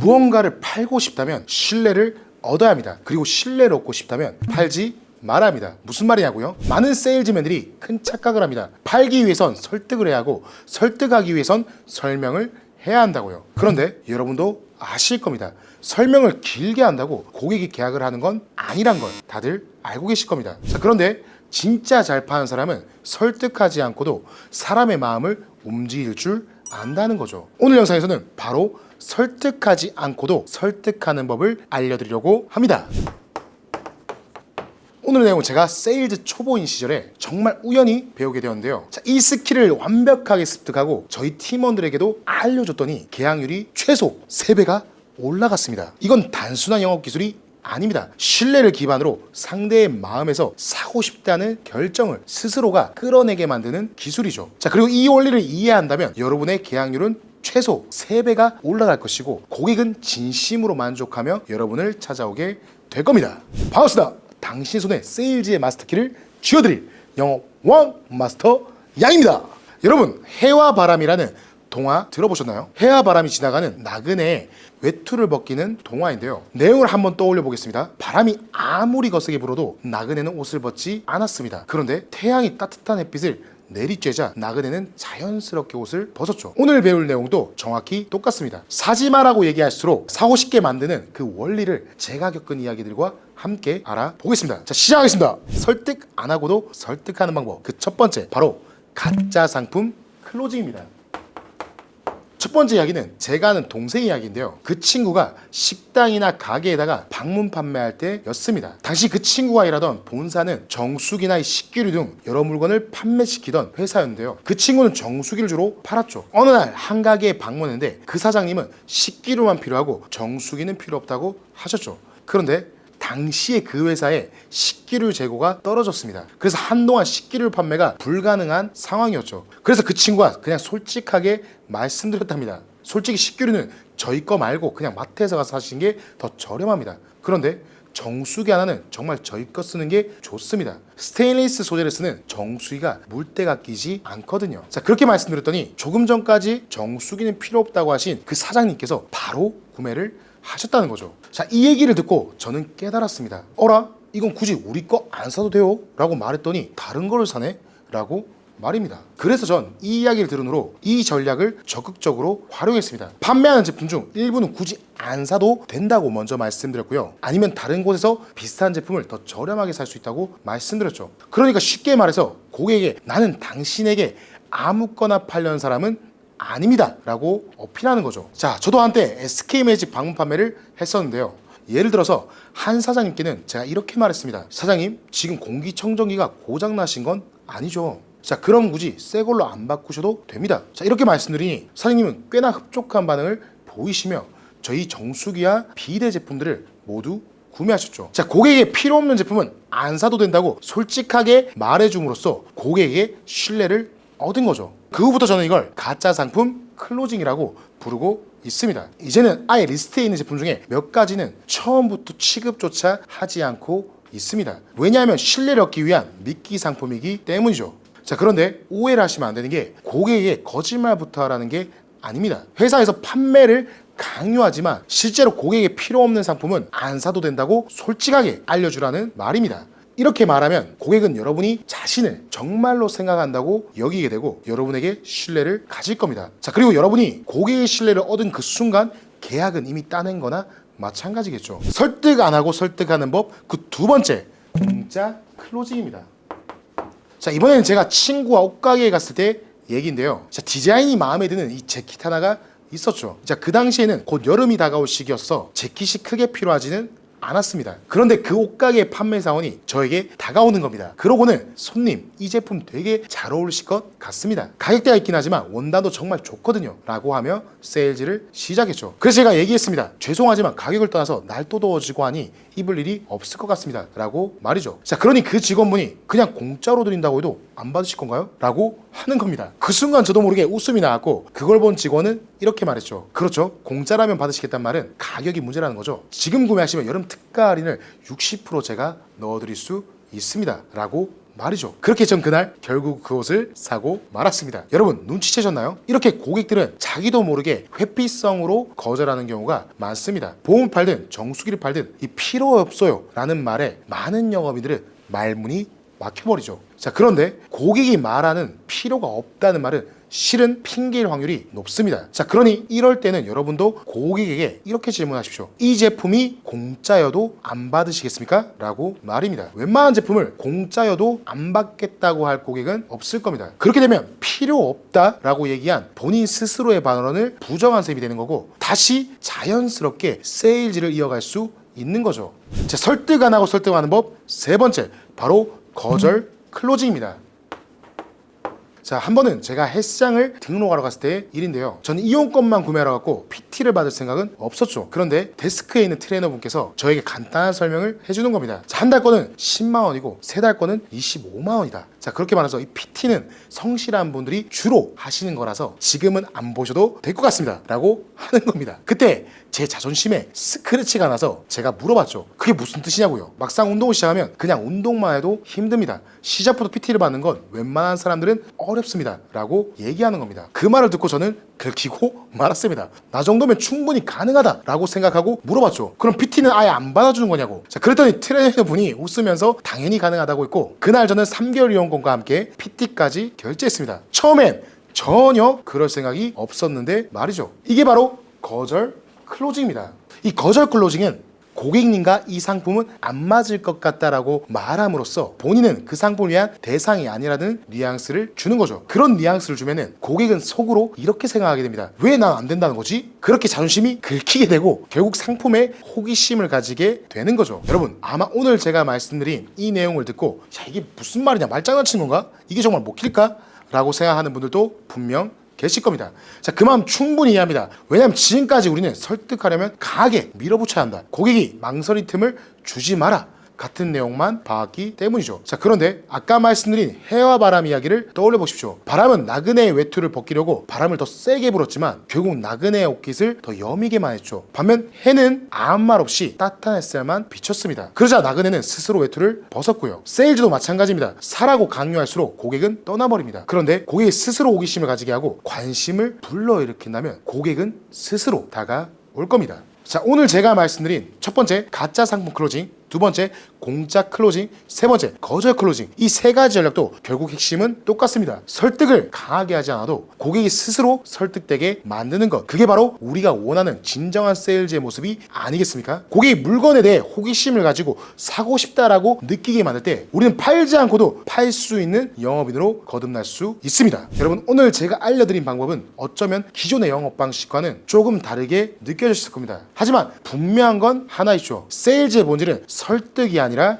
무언가를 팔고 싶다면 신뢰를 얻어야 합니다. 그리고 신뢰를 얻고 싶다면 팔지 말아야 합니다. 무슨 말이냐고요? 많은 세일즈맨들이 큰 착각을 합니다. 팔기 위해선 설득을 해야 하고 설득하기 위해선 설명을 해야 한다고요. 그런데 여러분도 아실 겁니다. 설명을 길게 한다고 고객이 계약을 하는 건 아니란 걸 다들 알고 계실 겁니다. 자, 그런데 진짜 잘 파는 사람은 설득하지 않고도 사람의 마음을 움직일 줄 안다는 거죠. 오늘 영상에서는 바로 설득하지 않고도 설득하는 법을 알려드리려고 합니다. 오늘 내용은 제가 세일즈 초보인 시절에 정말 우연히 배우게 되었는데요. 자, 이 스킬을 완벽하게 습득하고 저희 팀원들에게도 알려줬더니 계약률이 최소 3배가 올라갔습니다. 이건 단순한 영업 기술이 아닙니다. 신뢰를 기반으로 상대의 마음에서 사고 싶다는 결정을 스스로가 끌어내게 만드는 기술이죠. 자, 그리고 이 원리를 이해한다면 여러분의 계약률은 최소 3배가 올라갈 것이고 고객은 진심으로 만족하며 여러분을 찾아오게 될 겁니다. 반갑습니다. 당신 손에 세일즈의 마스터키를 쥐어드릴 영업 왕 마스터 양입니다. 여러분, 해와 바람이라는 동화 들어보셨나요? 해와 바람이 지나가는 나그네의 외투를 벗기는 동화인데요. 내용을 한번 떠올려 보겠습니다. 바람이 아무리 거세게 불어도 나그네는 옷을 벗지 않았습니다. 그런데 태양이 따뜻한 햇빛을 내리쬐자 나그네는 자연스럽게 옷을 벗었죠. 오늘 배울 내용도 정확히 똑같습니다. 사지 마라고 얘기할수록 사고 싶게 만드는 그 원리를 제가 겪은 이야기들과 함께 알아보겠습니다. 자, 시작하겠습니다. 설득 안 하고도 설득하는 방법. 그 첫 번째, 바로 가짜 상품 클로징입니다. 첫 번째 이야기는 제가 아는 동생 이야기인데요. 그 친구가 식당이나 가게에다가 방문 판매할 때였습니다. 당시 그 친구가 일하던 본사는 정수기나 식기류 등 여러 물건을 판매시키던 회사였는데요. 그 친구는 정수기를 주로 팔았죠. 어느 날 한 가게에 방문했는데 그 사장님은 식기류만 필요하고 정수기는 필요 없다고 하셨죠. 그런데 당시에 그 회사에 식기류 재고가 떨어졌습니다. 그래서 한동안 식기류 판매가 불가능한 상황이었죠. 그래서 그 친구가 그냥 솔직하게 말씀드렸답니다. 솔직히 식기류는 저희 거 말고 그냥 마트에서 가서 사시는 게 더 저렴합니다. 그런데 정수기 하나는 정말 저희 거 쓰는 게 좋습니다. 스테인리스 소재를 쓰는 정수기가 물때가 끼지 않거든요. 자, 그렇게 말씀드렸더니 조금 전까지 정수기는 필요 없다고 하신 그 사장님께서 바로 구매를 하셨다는 거죠. 자, 이 얘기를 듣고 저는 깨달았습니다. 어라? 이건 굳이 우리 거 안 사도 돼요? 라고 말했더니 다른 거를 사네? 라고 말입니다. 그래서 전 이 이야기를 들은 후로 이 전략을 적극적으로 활용했습니다. 판매하는 제품 중 일부는 굳이 안 사도 된다고 먼저 말씀드렸고요. 아니면 다른 곳에서 비슷한 제품을 더 저렴하게 살 수 있다고 말씀드렸죠. 그러니까 쉽게 말해서 고객에게 나는 당신에게 아무거나 팔려는 사람은 아닙니다 라고 어필하는 거죠. 자, 저도 한때 SK매직 방문 판매를 했었는데요. 예를 들어서 한 사장님께는 제가 이렇게 말했습니다. 사장님, 지금 공기청정기가 고장나신 건 아니죠? 자, 그럼 굳이 새 걸로 안 바꾸셔도 됩니다. 자, 이렇게 말씀드리니 사장님은 꽤나 흡족한 반응을 보이시며 저희 정수기와 비대 제품들을 모두 구매하셨죠. 자, 고객에게 필요 없는 제품은 안 사도 된다고 솔직하게 말해줌으로써 고객에게 신뢰를 얻은 거죠. 그 후부터 저는 이걸 가짜 상품 클로징이라고 부르고 있습니다. 이제는 아예 리스트에 있는 제품 중에 몇 가지는 처음부터 취급조차 하지 않고 있습니다. 왜냐하면 신뢰를 얻기 위한 미끼 상품이기 때문이죠. 자, 그런데 오해를 하시면 안 되는 게 고객에게 거짓말부터 하라는 게 아닙니다. 회사에서 판매를 강요하지만 실제로 고객에게 필요 없는 상품은 안 사도 된다고 솔직하게 알려주라는 말입니다. 이렇게 말하면 고객은 여러분이 자신을 정말로 생각한다고 여기게 되고 여러분에게 신뢰를 가질 겁니다. 자, 그리고 여러분이 고객의 신뢰를 얻은 그 순간 계약은 이미 따낸 거나 마찬가지겠죠. 설득 안 하고 설득하는 법, 그 두 번째, 공짜 클로징입니다. 자, 이번에는 제가 친구와 옷가게에 갔을 때 얘기인데요. 자, 디자인이 마음에 드는 이 재킷 하나가 있었죠. 자, 그 당시에는 곧 여름이 다가올 시기였어 재킷이 크게 필요하지는 않았습니다. 그런데 그 옷가게 판매사원이 저에게 다가오는 겁니다. 그러고는 손님, 이 제품 되게 잘 어울리실 것 같습니다. 가격대가 있긴 하지만 원단도 정말 좋거든요 라고 하며 세일즈를 시작했죠. 그래서 제가 얘기했습니다. 죄송하지만 가격을 떠나서 날 또 더워지고 하니 입을 일이 없을 것 같습니다 라고 말이죠. 자, 그러니 그 직원분이 그냥 공짜로 드린다고 해도 안 받으실 건가요? 라고 하는 겁니다. 그 순간 저도 모르게 웃음이 나왔고 그걸 본 직원은 이렇게 말했죠. 그렇죠, 공짜라면 받으시겠다는 말은 가격이 문제라는 거죠. 지금 구매하시면 여름 특가 할인을 60% 제가 넣어드릴 수 있습니다 라고 말이죠. 그렇게 전 그날 결국 그 옷을 사고 말았습니다. 여러분 눈치채셨나요? 이렇게 고객들은 자기도 모르게 회피성으로 거절하는 경우가 많습니다. 보험을 팔든 정수기를 팔든 이 필요 없어요 라는 말에 많은 영업인들은 말문이 막혀버리죠. 자, 그런데 고객이 말하는 필요가 없다는 말은 실은 핑계일 확률이 높습니다. 자, 그러니 이럴 때는 여러분도 고객에게 이렇게 질문하십시오. 이 제품이 공짜여도 안 받으시겠습니까? 라고 말입니다. 웬만한 제품을 공짜여도 안 받겠다고 할 고객은 없을 겁니다. 그렇게 되면 필요 없다 라고 얘기한 본인 스스로의 발언을 부정한 셈이 되는 거고 다시 자연스럽게 세일즈를 이어갈 수 있는 거죠. 자, 설득 안 하고 설득하는 법 세 번째, 바로 거절 클로징입니다. 자, 한 번은 제가 헬스장을 등록하러 갔을 때의 일인데요. 저는 이용권만 구매하러 갔고 PT를 받을 생각은 없었죠. 그런데 데스크에 있는 트레이너분께서 저에게 간단한 설명을 해주는 겁니다. 자, 한 달 거는 10만 원이고 세 달 거는 25만 원이다. 자, 그렇게 말해서 이 PT는 성실한 분들이 주로 하시는 거라서 지금은 안 보셔도 될 것 같습니다 라고 하는 겁니다. 그때 제 자존심에 스크래치가 나서 제가 물어봤죠. 그게 무슨 뜻이냐고요. 막상 운동을 시작하면 그냥 운동만 해도 힘듭니다. 시작부터 PT를 받는 건 웬만한 사람들은 어렵습니다 라고 얘기하는 겁니다. 그 말을 듣고 저는 긁히고 말았습니다. 나 정도면 충분히 가능하다 라고 생각하고 물어봤죠. 그럼 PT는 아예 안 받아주는 거냐고. 자, 그랬더니 트레이너 분이 웃으면서 당연히 가능하다고 했고 그날 저는 3개월 이용권과 함께 PT까지 결제했습니다. 처음엔 전혀 그럴 생각이 없었는데 말이죠. 이게 바로 거절 클로징입니다. 이 거절 클로징은 고객님과 이 상품은 안 맞을 것 같다라고 말함으로써 본인은 그 상품을 위한 대상이 아니라는 뉘앙스를 주는 거죠. 그런 뉘앙스를 주면은 고객은 속으로 이렇게 생각하게 됩니다. 왜 난 안 된다는 거지? 그렇게 자존심이 긁히게 되고 결국 상품에 호기심을 가지게 되는 거죠. 여러분 아마 오늘 제가 말씀드린 이 내용을 듣고 야 이게 무슨 말이냐 말장난치는 건가? 이게 정말 먹힐까? 라고 생각하는 분들도 분명 계실 겁니다. 자, 그 마음 충분히 이해합니다. 왜냐하면 지금까지 우리는 설득하려면 강하게 밀어붙여야 한다. 고객이 망설일 틈을 주지 마라. 같은 내용만 봐왔기 때문이죠. 자, 그런데 아까 말씀드린 해와 바람 이야기를 떠올려 보십시오. 바람은 나그네의 외투를 벗기려고 바람을 더 세게 불었지만 결국 나그네의 옷깃을 더 여미게만 했죠. 반면 해는 아무 말 없이 따뜻한 햇살만 비쳤습니다. 그러자 나그네는 스스로 외투를 벗었고요. 세일즈도 마찬가지입니다. 사라고 강요할수록 고객은 떠나버립니다. 그런데 고객이 스스로 호기심을 가지게 하고 관심을 불러일으킨다면 고객은 스스로 다가올 겁니다. 자, 오늘 제가 말씀드린 첫 번째 가짜 상품 클로징, 두 번째 공짜 클로징, 세 번째 거절 클로징, 이 세 가지 전략도 결국 핵심은 똑같습니다. 설득을 강하게 하지 않아도 고객이 스스로 설득되게 만드는 것, 그게 바로 우리가 원하는 진정한 세일즈의 모습이 아니겠습니까? 고객이 물건에 대해 호기심을 가지고 사고 싶다라고 느끼게 만들 때 우리는 팔지 않고도 팔 수 있는 영업인으로 거듭날 수 있습니다. 여러분 오늘 제가 알려드린 방법은 어쩌면 기존의 영업 방식과는 조금 다르게 느껴졌을 겁니다. 하지만 분명한 건 하나 있죠. 세일즈의 본질은 설득이 아니라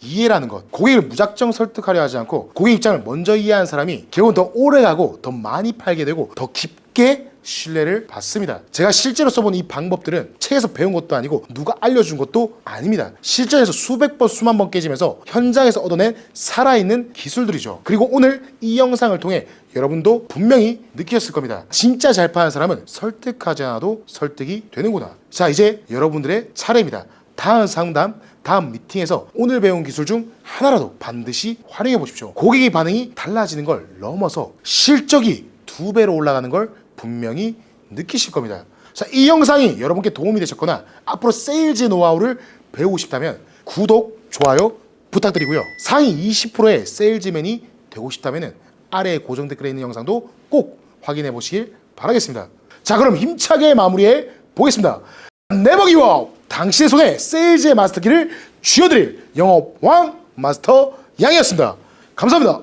이해라는 것. 고객을 무작정 설득하려 하지 않고 고객 입장을 먼저 이해하는 사람이 결국은 더 오래가고 더 많이 팔게 되고 더 깊게 신뢰를 받습니다. 제가 실제로 써본 이 방법들은 책에서 배운 것도 아니고 누가 알려준 것도 아닙니다. 실전에서 수백 번 수만 번 깨지면서 현장에서 얻어낸 살아있는 기술들이죠. 그리고 오늘 이 영상을 통해 여러분도 분명히 느끼셨을 겁니다. 진짜 잘 파는 사람은 설득하지 않아도 설득이 되는구나. 자, 이제 여러분들의 차례입니다. 다음 상담, 다음 미팅에서 오늘 배운 기술 중 하나라도 반드시 활용해 보십시오. 고객의 반응이 달라지는 걸 넘어서 실적이 2배로 올라가는 걸 분명히 느끼실 겁니다. 자, 이 영상이 여러분께 도움이 되셨거나 앞으로 세일즈 노하우를 배우고 싶다면 구독, 좋아요 부탁드리고요. 상위 20%의 세일즈맨이 되고 싶다면 아래에 고정 댓글에 있는 영상도 꼭 확인해 보시길 바라겠습니다. 자, 그럼 힘차게 마무리해 보겠습니다. 네버 기브업! 당신의 손에 세일즈의 마스터키를 쥐어드릴 영업왕 마스터 양이었습니다. 감사합니다.